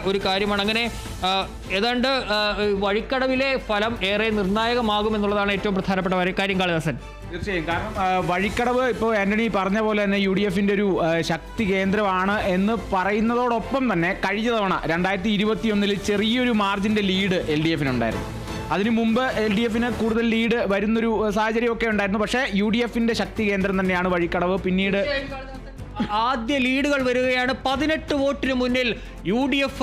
ഒരു കാര്യമാണ്. അങ്ങനെ ഏതാണ്ട് വഴിക്കടവിലെ ഫലം ഏറെ നിർണായകമാകുമെന്നുള്ളതാണ് ഏറ്റവും പ്രധാനപ്പെട്ട കാര്യം. കാളിദാസൻ, തീർച്ചയായും. കാരണം വഴിക്കടവ് ഇപ്പോൾ ആന്റണി പറഞ്ഞ പോലെ തന്നെ UDFന്റെ ഒരു ശക്തി കേന്ദ്രമാണ് എന്ന് പറയുന്നതോടൊപ്പം തന്നെ കഴിഞ്ഞ തവണ 2021 ചെറിയൊരു മാർജിൻ്റെ ലീഡ് LDFനുണ്ടായിരുന്നു. അതിനു മുമ്പ് LDFന് കൂടുതൽ ലീഡ് വരുന്നൊരു സാഹചര്യമൊക്കെ ഉണ്ടായിരുന്നു. പക്ഷേ UDFന്റെ ശക്തി കേന്ദ്രം തന്നെയാണ് വഴിക്കടവ്. പിന്നീട് ആദ്യ ലീഡുകൾ വരികയാണ്. 18 വോട്ടിന് മുന്നിൽ UDF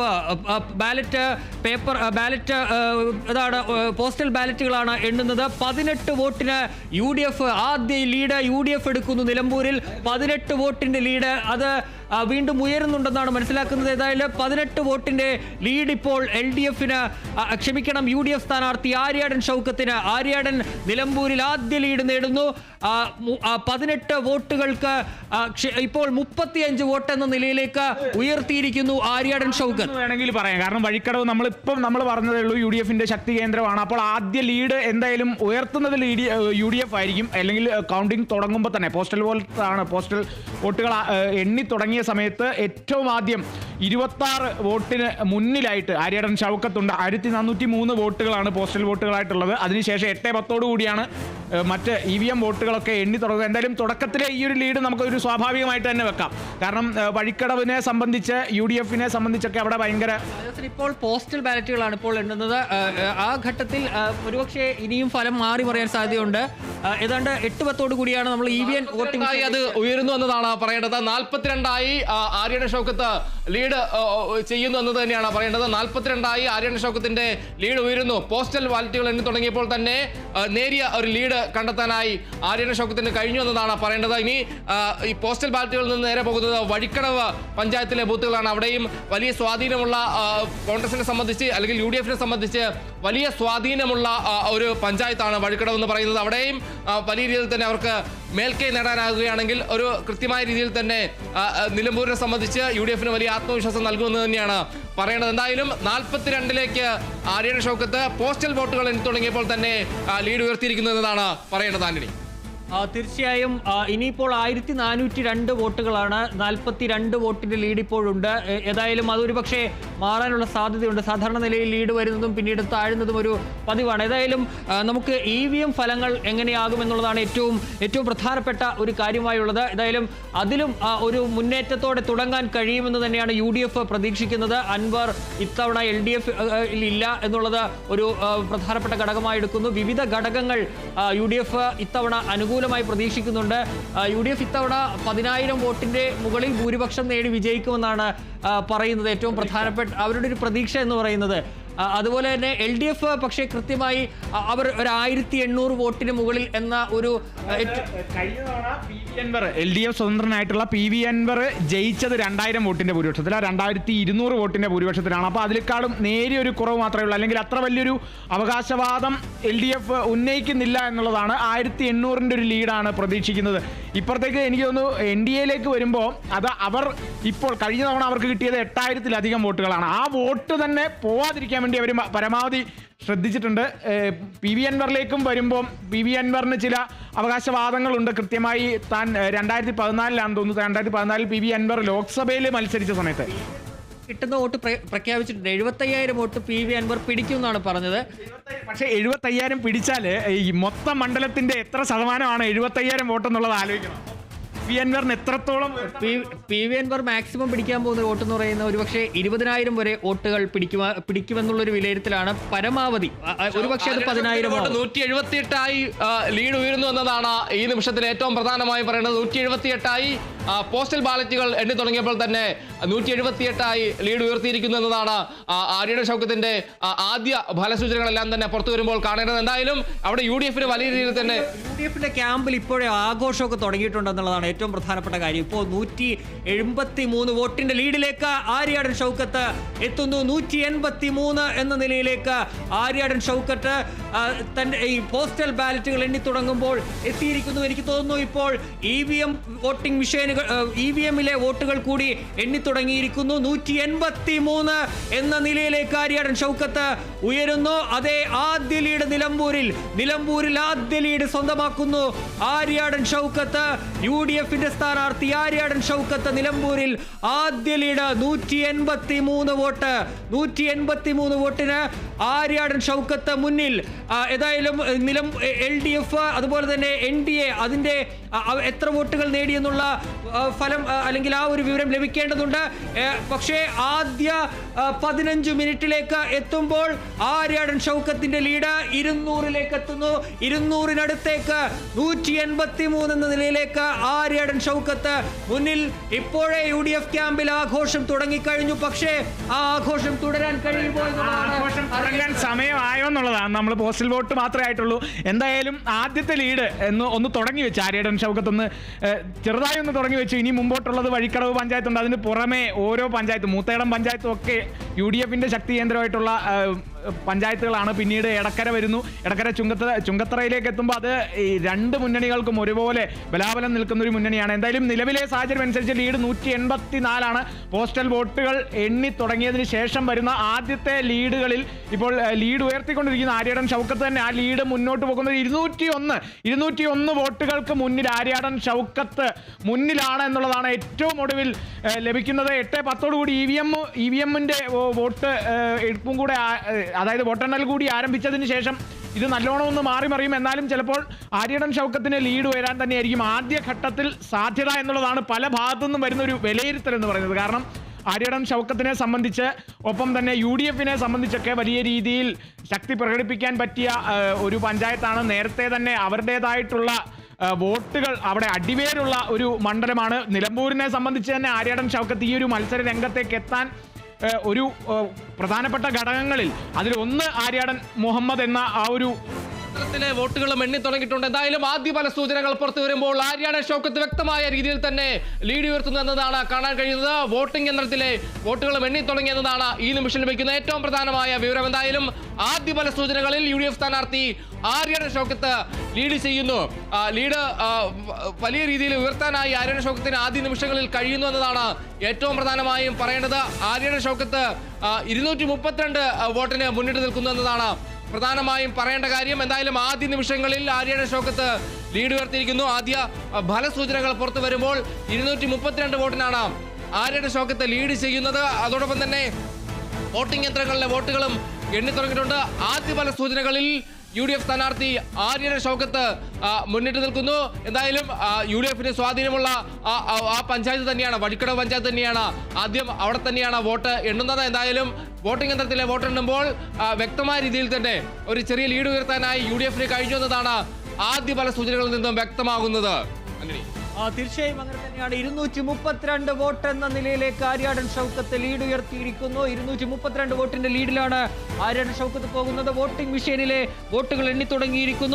ബാലറ്റ് പോസ്റ്റൽ ബാലറ്റുകളാണ് എണ്ണുന്നത്. 18 വോട്ടിന് UDF ആദ്യ ലീഡ് UDF എടുക്കുന്നു. നിലമ്പൂരിൽ 18 വോട്ടിന്റെ ലീഡ് അത് വീണ്ടും ഉയരുന്നുണ്ടെന്നാണ് മനസ്സിലാക്കുന്നത്. ഏതായാലും 18 വോട്ടിന്റെ ലീഡ് ഇപ്പോൾ UDF സ്ഥാനാർത്ഥി ആര്യാടൻ ഷൗക്കത്തിന്. ആര്യാടൻ നിലമ്പൂരിൽ ആദ്യ ലീഡ് നേടുന്നു. 18 വോട്ടുകൾക്ക് ഇപ്പോൾ 35 വോട്ട് എന്ന നിലയിലേക്ക് ഉയർത്തിയിരിക്കുന്നു ആര്യാടൻ ഷൗക്കത്ത്. വേണമെങ്കിൽ പറയാം. കാരണം വഴിക്കടവ് നമ്മൾ പറഞ്ഞതേ ഉള്ളൂ UDFന്റെ ശക്തി കേന്ദ്രമാണ്. അപ്പോൾ ആദ്യ ലീഡ് എന്തായാലും ഉയർത്തുന്നത് UDF ആയിരിക്കും. അല്ലെങ്കിൽ കൗണ്ടിങ് തുടങ്ങുമ്പോൾ തന്നെ പോസ്റ്റൽ വോട്ടുകൾ എണ്ണി തുടങ്ങിയ സമയത്ത് ഏറ്റവും ആദ്യം 26 വോട്ടിന് മുന്നിലായിട്ട് ആര്യാടൻ ഷൗക്കത്തുണ്ട്. 1403 വോട്ടുകളാണ് പോസ്റ്റൽ വോട്ടുകളായിട്ടുള്ളത്. അതിനുശേഷം 8-10 കൂടിയാണ് മറ്റ് EVM വോട്ടുകളൊക്കെ എണ്ണി തുടങ്ങുക. എന്തായാലും തുടക്കത്തിലെ ഈ ഒരു ലീഡ് നമുക്കൊരു സ്വാഭാവികമായിട്ട് തന്നെ വെക്കാം. കാരണം വഴിക്കടവിനെ സംബന്ധിച്ച് UDFനെ സംബന്ധിച്ചൊക്കെ അവിടെ ഭയങ്കര ഇപ്പോൾ പോസ്റ്റൽ ബാലറ്റുകളാണ് ഇപ്പോൾ എണ്ണുന്നത്. ആ ഘട്ടത്തിൽ ഒരുപക്ഷെ ഇനിയും ഫലം മാറി മറിയാൻ സാധ്യതയുണ്ട്. ഏതാണ്ട് 8-10 കൂടിയാണ് നമ്മൾ EVM വോട്ടിംഗ് അത് ഉയരുന്നു എന്നതാണ് പറയേണ്ടത്. 42 ആര്യാടൻ ഷൗക്കത്ത് ലീഡ് ചെയ്യുന്നു എന്നത് തന്നെയാണ് പറയേണ്ടത്. 42 ആര്യാടൻ ഷൗക്കത്തിന്റെ ലീഡ് ഉയരുന്നു. പോസ്റ്റൽ ബാലറ്റുകൾ എണ്ണി തുടങ്ങിയപ്പോൾ തന്നെ നേരിയ ഒരു ലീഡ് കണ്ടെത്താനായി ആര്യാടൻ ഷൗക്കത്തിന് കഴിഞ്ഞു എന്നതാണ് പറയേണ്ടത്. ഇനി ഈ പോസ്റ്റൽ ബാലറ്റുകളിൽ നിന്ന് നേരെ പോകുന്നത് വഴിക്കടവ് പഞ്ചായത്തിലെ ബൂത്തുകളാണ്. അവിടെയും വലിയ സ്വാധീനമുള്ള കോൺഗ്രസിനെ സംബന്ധിച്ച് അല്ലെങ്കിൽ UDFനെ സംബന്ധിച്ച് വലിയ സ്വാധീനമുള്ള ഒരു പഞ്ചായത്താണ് വഴിക്കടവ് എന്ന് പറയുന്നത്. അവിടെയും വലിയ രീതിയിൽ തന്നെ അവർക്ക് മേൽക്കൈ നേടാനാകുകയാണെങ്കിൽ ഒരു കൃത്യമായ രീതിയിൽ തന്നെ നിലമ്പൂരിനെ സംബന്ധിച്ച് UDFന് വലിയ ആത്മവിശ്വാസം നൽകുമെന്ന് തന്നെയാണ് പറയേണ്ടത്. എന്തായാലും 42ലേക്ക് ആര്യാടൻ ഷൗക്കത്ത് പോസ്റ്റൽ വോട്ടുകൾ എണ്ണി തുടങ്ങിയപ്പോൾ തന്നെ ലീഡ് ഉയർത്തിയിരിക്കുന്നു എന്നതാണ് പറയേണ്ടത്. ആന്റണി, തീർച്ചയായും ഇനിയിപ്പോൾ 1402 വോട്ടുകളാണ്. 42 വോട്ടിന്റെ ലീഡ് ഇപ്പോഴുണ്ട്. ഏതായാലും അതൊരു പക്ഷേ മാറാനുള്ള സാധ്യതയുണ്ട്. സാധാരണ നിലയിൽ ലീഡ് വരുന്നതും പിന്നീട് താഴുന്നതും ഒരു പതിവാണ്. ഏതായാലും നമുക്ക് EVM ഫലങ്ങൾ എങ്ങനെയാകുമെന്നുള്ളതാണ് ഏറ്റവും പ്രധാനപ്പെട്ട ഒരു കാര്യമായുള്ളത്. ഏതായാലും അതിലും ഒരു മുന്നേറ്റത്തോടെ തുടങ്ങാൻ കഴിയുമെന്ന് തന്നെയാണ് UDF പ്രതീക്ഷിക്കുന്നത്. അൻവർ ഇത്തവണ LDF ഇല്ല എന്നുള്ളത് ഒരു പ്രധാനപ്പെട്ട ഘടകമായി എടുക്കുന്നു. വിവിധ ഘടകങ്ങൾ UDF ഇത്തവണ അനുകൂലമായി പ്രതീക്ഷിക്കുന്നുണ്ട്. UDF ഇത്തവണ 10,000 വോട്ടിന്റെ മുകളിൽ ഭൂരിപക്ഷം നേടി വിജയിക്കുമെന്നാണ് പറയുന്നത്. ഏറ്റവും പ്രധാനപ്പെട്ട അവരുടെ ഒരു പ്രതീക്ഷ എന്ന് പറയുന്നത്. അതുപോലെ തന്നെ LDF പക്ഷേ കൃത്യമായി അവർ ഒരു 1800 വോട്ടിന് മുകളിൽ എന്ന ഒരു കഴിഞ്ഞ തവണ LDF സ്വതന്ത്രനായിട്ടുള്ള PV അൻവർ ജയിച്ചത് 2000 വോട്ടിന്റെ ഭൂരിപക്ഷത്തിൽ, 2200 വോട്ടിന്റെ ഭൂരിപക്ഷത്തിലാണ്. അപ്പോൾ അതിലേക്കാളും നേരിയൊരു കുറവ് മാത്രമേ ഉള്ളൂ. അല്ലെങ്കിൽ അത്ര വലിയൊരു അവകാശവാദം LDF ഉന്നയിക്കുന്നില്ല എന്നുള്ളതാണ്. 1800ന്റെ ഒരു ലീഡാണ് പ്രതീക്ഷിക്കുന്നത്. ഇപ്പുറത്തേക്ക് എനിക്ക് തോന്നുന്നു NDAയിലേക്ക് വരുമ്പോൾ അത് അവർ ഇപ്പോൾ കഴിഞ്ഞ തവണ അവർക്ക് കിട്ടിയത് 8000-ലധികം വോട്ടുകളാണ്. ആ വോട്ട് തന്നെ പോവാതിരിക്കാൻ വേണ്ടി അവർ പരമാവധി ശ്രദ്ധിച്ചിട്ടുണ്ട്. PV അൻവറിലേക്കും വരുമ്പോൾ PV അൻവറിന് ചില അവകാശവാദങ്ങളുണ്ട്. കൃത്യമായി താൻ 2014 തോന്നുന്നു, 2014 PV അൻവർ ലോക്സഭയിൽ മത്സരിച്ച സമയത്ത് കിട്ടുന്ന വോട്ട് പ്രഖ്യാപിച്ചിട്ടുണ്ട്. 75,000 വോട്ട് PV അൻവർ പിടിക്കുമെന്നാണ് പറഞ്ഞത്. പക്ഷേ 75,000 പിടിച്ചാൽ ഈ മൊത്തം മണ്ഡലത്തിന്റെ എത്ര ശതമാനമാണ് 75,000 വോട്ട് എന്നുള്ളത് ആലോചിക്കണം. PV അൻവറിന് എത്രത്തോളം PV അൻവർ മാക്സിമം പിടിക്കാൻ പോകുന്ന വോട്ട് എന്ന് പറയുന്ന ഒരുപക്ഷെ 20,000 വരെ വോട്ടുകൾ പിടിക്കുമെന്നുള്ളൊരു വിലയിരുത്തലാണ്. പരമാവധി ഒരുപക്ഷെ അത് 10,000. 178 ലീഡ് ഉയരുന്നു എന്നതാണ് ഈ നിമിഷത്തിൽ ഏറ്റവും പ്രധാനമായി പറയുന്നത്. 178 പോസ്റ്റൽ ബാലറ്റുകൾ എണ്ണി തുടങ്ങിയപ്പോൾ തന്നെ 178 ലീഡ് ഉയർത്തിയിരിക്കുന്നു എന്നതാണ് ആര്യാടൻ ഷൗക്കത്തിന്റെ ആദ്യ ഫലസൂചനകളെല്ലാം തന്നെ പുറത്തു വരുമ്പോൾ കാണേണ്ടത്. എന്തായാലും അവിടെ UDFന് വലിയ രീതിയിൽ തന്നെ UDFന്റെ ക്യാമ്പിൽ ഇപ്പോഴേ ആഘോഷമൊക്കെ തുടങ്ങിയിട്ടുണ്ടെന്നുള്ളതാണ് ഏറ്റവും പ്രധാനപ്പെട്ട കാര്യം. ഇപ്പോൾ 173 വോട്ടിന്റെ ലീഡിലേക്ക് ആര്യാടൻ ഷൗക്കത്ത് എത്തുന്നു. 183 എന്ന നിലയിലേക്ക് ആര്യാടൻ ഷൗക്കത്ത് തന്റെ ഈ പോസ്റ്റൽ ബാലറ്റുകൾ എണ്ണി തുടങ്ങുമ്പോൾ എത്തിയിരിക്കുന്നു. എനിക്ക് തോന്നുന്നു ഇപ്പോൾ EVM വോട്ടിംഗ് മെഷീനുകൾ EVM-ലെ വോട്ടുകൾ കൂടി എണ്ണി തുടങ്ങിയിരിക്കുന്നു. 183 എന്ന നിലയിലേക്ക് ആര്യാടൻ ഷൗക്കത്ത് ഉയരുന്നു. അതേ ആദ്യ ലീഡ് നിലമ്പൂരിൽ ആദ്യ ലീഡ് സ്വന്തമാക്കുന്നു ആര്യാടൻ ഷൗക്കത്ത്. UDF-ന്റെ സ്ഥാനാർത്ഥി ആര്യാടൻ ഷൗക്കത്ത് നിലമ്പൂരിൽ ആദ്യ ലീഡ് 183 വോട്ട്. 183 വോട്ടിന് ആര്യാടൻ ഷൗക്കത്ത് മുന്നിൽ. ഏതായാലും LDF അതുപോലെ തന്നെ NDA അതിന്റെ എത്ര വോട്ടുകൾ നേടിയെന്നുള്ള ഫലം അല്ലെങ്കിൽ ആ ഒരു വിവരം ലഭിക്കേണ്ടതുണ്ട്. പക്ഷേ ആദ്യ 15 മിനിറ്റിലേക്ക് എത്തുമ്പോൾ ആര്യാടൻ ഷൗക്കത്തിന്റെ ലീഡ് 200ലേക്ക് എത്തുന്നു. 200-നടുത്തേക്ക് 183 എന്ന നിലയിലേക്ക് ആര്യാടൻ ഷൗക്കത്ത് മുന്നിൽ. ഇപ്പോഴേ UDF ക്യാമ്പിൽ ആഘോഷം തുടങ്ങിക്കഴിഞ്ഞു. പക്ഷേ ആ ആഘോഷം തുടരാൻ കഴിയുമോ തുടങ്ങാൻ സമയമായോ എന്നുള്ളതാണ്. നമ്മൾ പോസ്റ്റൽ വോട്ട് മാത്രമേ ആയിട്ടുള്ളൂ. എന്തായാലും ആദ്യത്തെ ലീഡ് ഒന്ന് തുടങ്ങി വെച്ച് ആര്യാടൻ ഷൗക്കത്ത് ഒന്ന് ചെറുതായി ഒന്ന് തുടങ്ങി വെച്ചു. ഇനി മുമ്പോട്ടുള്ളത് വഴിക്കടവ് പഞ്ചായത്തുണ്ട്. അതിന് പുറമെ ഓരോ പഞ്ചായത്തും മൂത്തേടം പഞ്ചായത്തും ഒക്കെ UDF-ന്റെ ശക്തി കേന്ദ്രമായിട്ടുള്ള പഞ്ചായത്തുകളാണ്. പിന്നീട് എടക്കര വരുന്നു. എടക്കര ചുങ്കത്തറയിലേക്ക് എത്തുമ്പോൾ അത് ഈ രണ്ട് മുന്നണികൾക്കും ഒരുപോലെ ബലാബലം നിൽക്കുന്ന ഒരു മുന്നണിയാണ്. എന്തായാലും നിലവിലെ സാഹചര്യം അനുസരിച്ച് ലീഡ് 184 പോസ്റ്റൽ വോട്ടുകൾ എണ്ണി തുടങ്ങിയതിന് ശേഷം വരുന്ന ആദ്യത്തെ ലീഡുകളിൽ ഇപ്പോൾ ലീഡ് ഉയർത്തിക്കൊണ്ടിരിക്കുന്ന ആര്യാടൻ ഷൗക്കത്ത് തന്നെ. ആ ലീഡ് മുന്നോട്ട് പോകുന്നത് 201 വോട്ടുകൾക്ക് മുന്നിൽ ആര്യാടൻ ഷൗക്കത്ത് മുന്നിലാണ് എന്നുള്ളതാണ് ഏറ്റവും ഒടുവിൽ ലഭിക്കുന്നത്. 8-10 EVM-ന്റെ വോട്ട് എടുപ്പും കൂടെ, അതായത് വോട്ടെണ്ണൽ കൂടി ആരംഭിച്ചതിന് ശേഷം ഇത് നല്ലോണം ഒന്ന് മാറിമറിയും. എന്നാലും ചിലപ്പോൾ ആര്യാടൻ ഷൗക്കത്തിന് ലീഡ് വരാൻ തന്നെയായിരിക്കും ആദ്യഘട്ടത്തിൽ സാധ്യത എന്നുള്ളതാണ് പല ഭാഗത്തുനിന്നും വരുന്ന ഒരു വിലയിരുത്തൽ എന്ന് പറയുന്നത്. കാരണം ആര്യാടൻ ഷൗക്കത്തിനെ സംബന്ധിച്ച് ഒപ്പം തന്നെ UDF-നെ സംബന്ധിച്ചൊക്കെ വലിയ രീതിയിൽ ശക്തി പ്രകടിപ്പിക്കാൻ പറ്റിയ ഒരു പഞ്ചായത്താണ്. നേരത്തെ തന്നെ അവരുടേതായിട്ടുള്ള വോട്ടുകൾ അവിടെ അടിവേരുള്ള ഒരു മണ്ഡലമാണ്. നിലമ്പൂരിനെ സംബന്ധിച്ച് തന്നെ ആര്യാടൻ ഷൗക്കത്ത് ഈ ഒരു മത്സര രംഗത്തേക്ക് എത്താൻ ഒരു പ്രധാനപ്പെട്ട ഘടകങ്ങളിൽ അതിലൊന്ന് ആര്യാടൻ മുഹമ്മദ് എന്ന ആ ഒരു വോട്ടുകളും എണ്ണി തുടങ്ങിയിട്ടുണ്ട്. എന്തായാലും ആദ്യ പല സൂചനകൾ പുറത്തു വരുമ്പോൾ ആര്യാടൻ ഷൗക്കത്ത് വ്യക്തമായ രീതിയിൽ തന്നെ ലീഡ് ഉയർത്തുന്നു എന്നതാണ് കാണാൻ കഴിയുന്നത്. വോട്ടിംഗ് യന്ത്രത്തിലെ വോട്ടുകളും എണ്ണി തുടങ്ങി എന്നതാണ് ഈ നിമിഷം ലഭിക്കുന്ന ഏറ്റവും പ്രധാനമായ വിവരം. എന്തായാലും ആദ്യ പല സൂചനകളിൽ UDF സ്ഥാനാർത്ഥി ആര്യാടൻ ഷൗക്കത്ത് ലീഡ് ചെയ്യുന്നു. ലീഡ് വലിയ രീതിയിൽ ഉയർത്താനായി ആര്യാടൻ ഷൗക്കത്തിന് ആദ്യ നിമിഷങ്ങളിൽ കഴിയുന്നു എന്നതാണ് ഏറ്റവും പ്രധാനമായും പറയേണ്ടത്. ആര്യാടൻ ഷൗക്കത്ത് 232 വോട്ടിന് മുന്നിട്ട് നിൽക്കുന്നു എന്നതാണ് പ്രധാനമായും പറയേണ്ട കാര്യം. എന്തായാലും ആദ്യ നിമിഷങ്ങളിൽ ആര്യാടൻ ഷൗക്കത്ത് ലീഡ് ഉയർത്തിയിരിക്കുന്നു. ആദ്യ ഫലസൂചനകൾ പുറത്തു വരുമ്പോൾ 232 വോട്ടിനാണ് ആര്യാടൻ ഷൗക്കത്ത് ലീഡ് ചെയ്യുന്നത്. അതോടൊപ്പം തന്നെ വോട്ടിംഗ് യന്ത്രങ്ങളിലെ വോട്ടുകളും എണ്ണി തുടങ്ങിയിട്ടുണ്ട്. ആദ്യ ഫല സൂചനകളിൽ UDF സ്ഥാനാർത്ഥി ആര്യാടൻ ഷൗക്കത്ത് മുന്നിട്ട് നിൽക്കുന്നു. എന്തായാലും UDF-ന് സ്വാധീനമുള്ള ആ പഞ്ചായത്ത് തന്നെയാണ്, വഴിക്കടവ് പഞ്ചായത്ത് തന്നെയാണ്. ആദ്യം അവിടെ തന്നെയാണ് വോട്ട് എണ്ണുന്നത്. എന്തായാലും വോട്ടിംഗ് യന്ത്രത്തിലെ വോട്ട് എണ്ണുമ്പോൾ വ്യക്തമായ രീതിയിൽ തന്നെ ഒരു ചെറിയ ലീഡ് ഉയർത്താനായി UDF-ന് കഴിഞ്ഞു എന്നതാണ് ആദ്യ പല സൂചനകളിൽ നിന്നും വ്യക്തമാകുന്നത്. തീർച്ചയായും അങ്ങനെ തന്നെയാണ്. 232 വോട്ട് എന്ന നിലയിലേക്ക് ആര്യാടൻ ഷൗക്കത്ത് ലീഡ് ഉയർത്തിയിരിക്കുന്നു. 232 വോട്ടിന്റെ ലീഡിലാണ് ആര്യാടൻ ഷൗക്കത്ത് പോകുന്നത്. വോട്ടിംഗ് മെഷീനിലെ വോട്ടുകൾ എണ്ണി തുടങ്ങിയിരിക്കുന്നു.